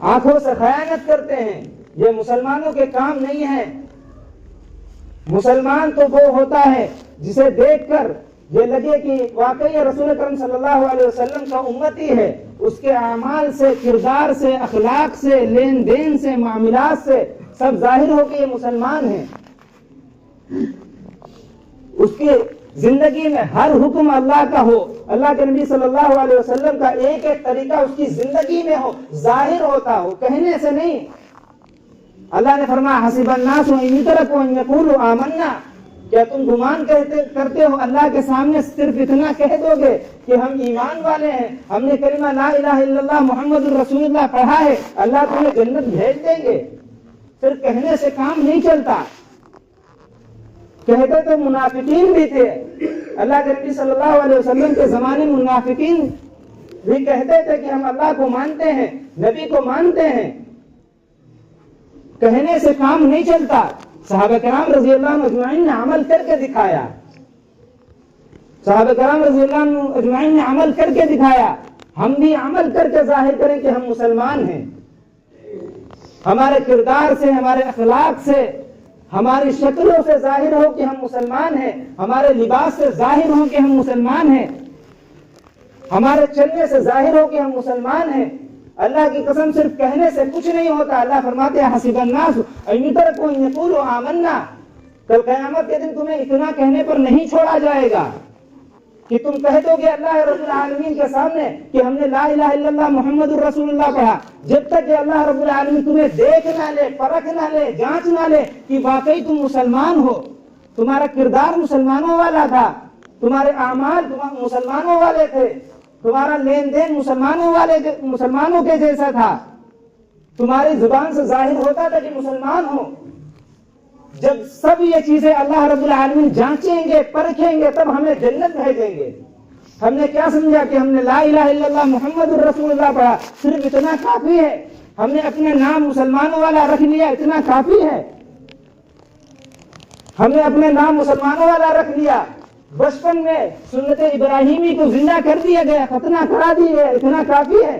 آنکھوں سے خیانت کرتے ہیں، یہ مسلمانوں کے کام نہیں ہے۔ مسلمان تو وہ ہوتا ہے جسے دیکھ کر یہ لگے کہ واقعی رسول کرم صلی اللہ علیہ وسلم کا امتی ہے، اس کے اعمال سے، کردار سے، اخلاق سے، لین دین سے، معاملات سے سب ظاہر ہو کہ یہ مسلمان ہے۔ اس کی زندگی میں ہر حکم اللہ کا ہو، اللہ کے نبی صلی اللہ علیہ وسلم کا ایک ایک طریقہ اس کی زندگی میں ہو، ظاہر ہوتا ہو، کہنے سے نہیں۔ اللہ نے فرمایا حسب الناس ان یترکوا ان یقولوا آمنا، کیا تم گمان کرتے ہو اللہ کے سامنے صرف اتنا کہہ دو گے کہ ہم ایمان والے ہیں، ہم نے کلمہ لا الہ الا اللہ محمد الرسول اللہ پڑھا ہے، اللہ تمہیں جنت بھیج دیں گے؟ صرف کہنے سے کام نہیں چلتا۔ کہتے تو منافقین بھی تھے، اللہ کے نبی صلی اللہ علیہ وسلم کے زمانے میں منافقین بھی کہتے تھے کہ ہم اللہ کو مانتے ہیں، نبی کو مانتے ہیں، کہنے سے کام نہیں چلتا۔ صحابہ کرام رضی اللہ عنہ اجمعین نے عمل کر کے دکھایا، صحابہ کرام رضی اللہ عنہ اجمعین نے عمل کر کے دکھایا۔ ہم بھی عمل کر کے ظاہر کریں کہ ہم مسلمان ہیں، ہمارے کردار سے، ہمارے اخلاق سے، ہماری شکلوں سے ظاہر ہو کہ ہم مسلمان ہیں، ہمارے لباس سے ظاہر ہو کہ ہم مسلمان ہیں، ہمارے چلنے سے ظاہر ہو کہ ہم مسلمان ہیں۔ اللہ کی قسم صرف کہنے سے کچھ نہیں ہوتا۔ اللہ فرماتے ہیں حسب الناس ان یترکوا ان یقولوا آمنا، کل قیامت کے دن تمہیں اتنا کہنے پر نہیں چھوڑا جائے گا کہ تم کہہ دو گے اللہ رب العالمین کے سامنے کہ ہم نے لا الہ الا اللہ محمد الرسول اللہ پڑھا، جب تک کہ اللہ رب العالمین تمہیں دیکھ نہ لے، پرکھ نہ لے، جانچ نہ لے کہ واقعی تم مسلمان ہو، تمہارا کردار مسلمانوں والا تھا، تمہارے اعمال مسلمانوں والے تھے، تمہارا لین دین مسلمانوں کے جیسا تھا، تمہاری زبان سے ظاہر ہوتا تھا کہ مسلمان ہو۔ جب سب یہ چیزیں اللہ رب العالمین جانچیں گے، پرکھیں گے، تب ہمیں جنت بھیجیں گے۔ ہم نے کیا سمجھا کہ ہم نے لا الہ الا اللہ محمد الرسول اللہ پڑھا، صرف اتنا کافی ہے، ہم نے اپنا نام مسلمانوں والا رکھ لیا، اتنا کافی ہے، ہم نے اپنا نام مسلمانوں والا رکھ لیا، بچپن میں سنت ابراہیمی کو زندہ کر دیا گیا، ختنہ کرا دی گیا، اتنا کافی ہے۔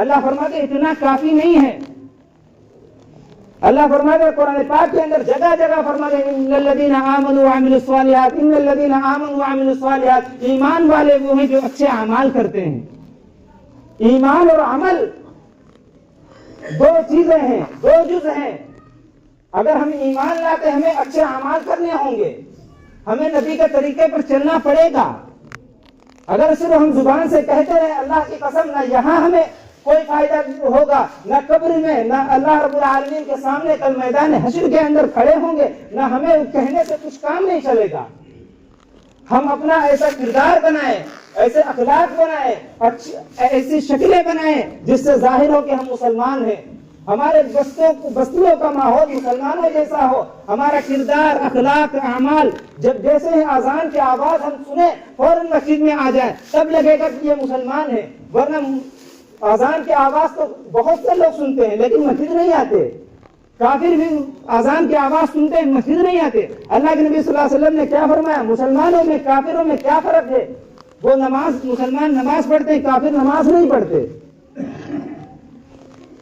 اللہ فرماتے اتنا کافی نہیں ہے۔ اللہ فرماتے قرآن پاک کے اندر جگہ جگہ فرماتے ان الذین آمنوا وعملوا الصالحات، ان الذین آمنوا وعملوا الصالحات، ایمان والے وہ ہیں جو اچھے اعمال کرتے ہیں۔ ایمان اور عمل دو چیزیں ہیں، دو جز ہیں۔ اگر ہم ایمان لاتے ہمیں اچھے اعمال کرنے ہوں گے، ہمیں نبی کے طریقے پر چلنا پڑے گا۔ اگر صرف ہم زبان سے کہتے رہے اللہ کی قسم، نہ یہاں ہمیں کوئی فائدہ ہوگا، نہ قبر میں، نہ اللہ رب العالمین کے سامنے کل میدان حشر کے اندر کھڑے ہوں گے، نہ ہمیں کہنے سے کچھ کام نہیں چلے گا۔ ہم اپنا ایسا کردار بنائیں، ایسے اخلاق بنائیں، ایسی شکلیں بنائیں جس سے ظاہر ہو کہ ہم مسلمان ہیں، ہمارے بستیوں کا ماحول مسلمانوں جیسا ہو، ہمارا کردار، اخلاق، اعمال، جب جیسے ہی اذان کی آواز ہم سنیں فوراً مسجد میں آ جائیں، تب لگے گا کہ یہ مسلمان ہے۔ ورنہ اذان کی آواز تو بہت سے لوگ سنتے ہیں لیکن مسجد نہیں آتے، کافر بھی اذان کی آواز سنتے ہیں، مسجد نہیں آتے۔ اللہ کے نبی صلی اللہ علیہ وسلم نے کیا فرمایا؟ مسلمانوں میں کافروں میں کیا فرق ہے؟ وہ مسلمان نماز پڑھتے ہیں، کافر نماز نہیں پڑھتے۔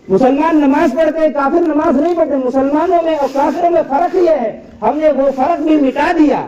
مسلمان نماز پڑھتے ہیں، کافر نماز نہیں پڑھتے۔ مسلمانوں میں اور کافروں میں فرق یہ ہے، ہم نے وہ فرق بھی مٹا دیا۔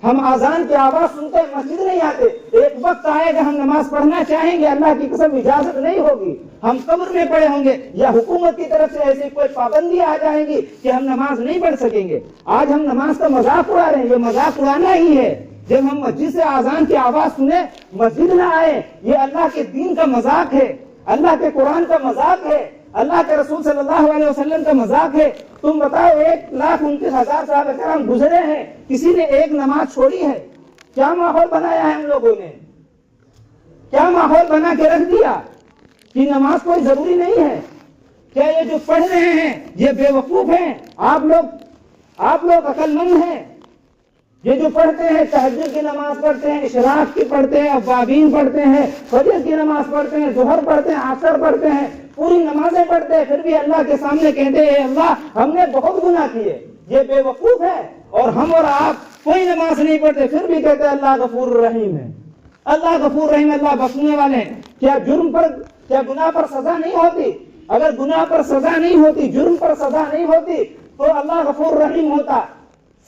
ہم اذان کی آواز سنتے ہیں، مسجد نہیں آتے۔ ایک وقت آئے گا ہم نماز پڑھنا چاہیں گے، اللہ کی قسم اجازت نہیں ہوگی، ہم قبر میں پڑے ہوں گے، یا حکومت کی طرف سے ایسی کوئی پابندی آ جائیں گی کہ ہم نماز نہیں پڑھ سکیں گے۔ آج ہم نماز کا مذاق اڑا رہے ہیں، یہ مذاق اڑانا ہی ہے۔ جب ہم مسجد سے اذان کی آواز سنیں مسجد نہ آئے، یہ اللہ کے دین کا مذاق ہے، اللہ کے قرآن کا مذاق ہے، اللہ کے رسول صلی اللہ علیہ وسلم کا مذاق ہے۔ تم بتاؤ 1,29,000 صحابہ کرام گزرے ہیں، کسی نے ایک نماز چھوڑی ہے؟ کیا ماحول بنایا ہے ہم لوگوں نے، کیا ماحول بنا کے رکھ دیا کہ نماز کوئی ضروری نہیں ہے؟ کیا یہ جو پڑھ رہے ہیں یہ بے وقوف ہیں؟ آپ لوگ عقل مند ہیں؟ یہ جو پڑھتے ہیں تہجد کی نماز پڑھتے ہیں، اشراق کی پڑھتے ہیں، اوابین پڑھتے ہیں، فجر کی نماز پڑھتے ہیں، ظہر پڑھتے ہیں، عصر پڑھتے ہیں، پوری نمازیں پڑھتے ہیں، پھر بھی اللہ کے سامنے کہتے ہیں اے اللہ ہم نے بہت گناہ کیے۔ یہ بے وقوف ہے۔ اور ہم اور آپ کوئی نماز نہیں پڑھتے پھر بھی کہتے ہیں اللہ غفور رحیم ہے، اللہ غفور رحیم، اللہ بخشنے والے ہیں۔ کیا گناہ پر سزا نہیں ہوتی؟ اگر گناہ پر سزا نہیں ہوتی، جرم پر سزا نہیں ہوتی تو اللہ غفور رحیم ہوتا۔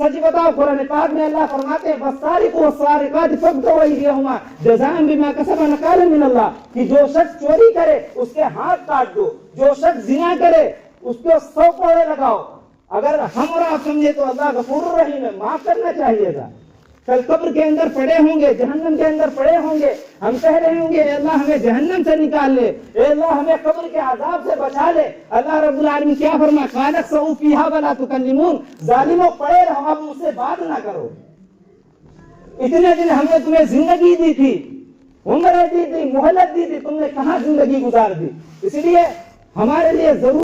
سچ بتاؤ، قرآن پاک میں اللہ فرماتے ہیں والسارق والسارقات فاقطعوا ایدیہما جزاء بما کسبا نکالا من اللہ، کہ جو شخص چوری کرے اس کے ہاتھ کاٹ دو، جو شخص زنا کرے اس کو 100 کوڑے لگاؤ۔ اگر ہم اور آپ سمجھے تو اللہ غفور رحیم ہے، معاف کرنا چاہیے تھا۔ کل قبر کے اندر پڑے ہوں گے، جہنم کے اندر پڑے ہوں گے، ہم کہہ رہے ہوں گے اے اللہ ہمیں جہنم سے نکال لے، اے اللہ ہمیں قبر کے عذاب سے بچا لے۔ اللہ رب العالمین کیا فرمایا؟ قَالَ اخْسَئُوا فِيهَا وَلَا تُكَلِّمُونِ، ظالموں پڑے رہو، اب مجھ سے بات نہ کرو۔ اتنے دن ہم نے تمہیں زندگی دی تھی، عمریں دی تھی، مہلت دی تھی، تم نے کہاں زندگی گزار دی؟ اس لیے ہمارے لیے ضرور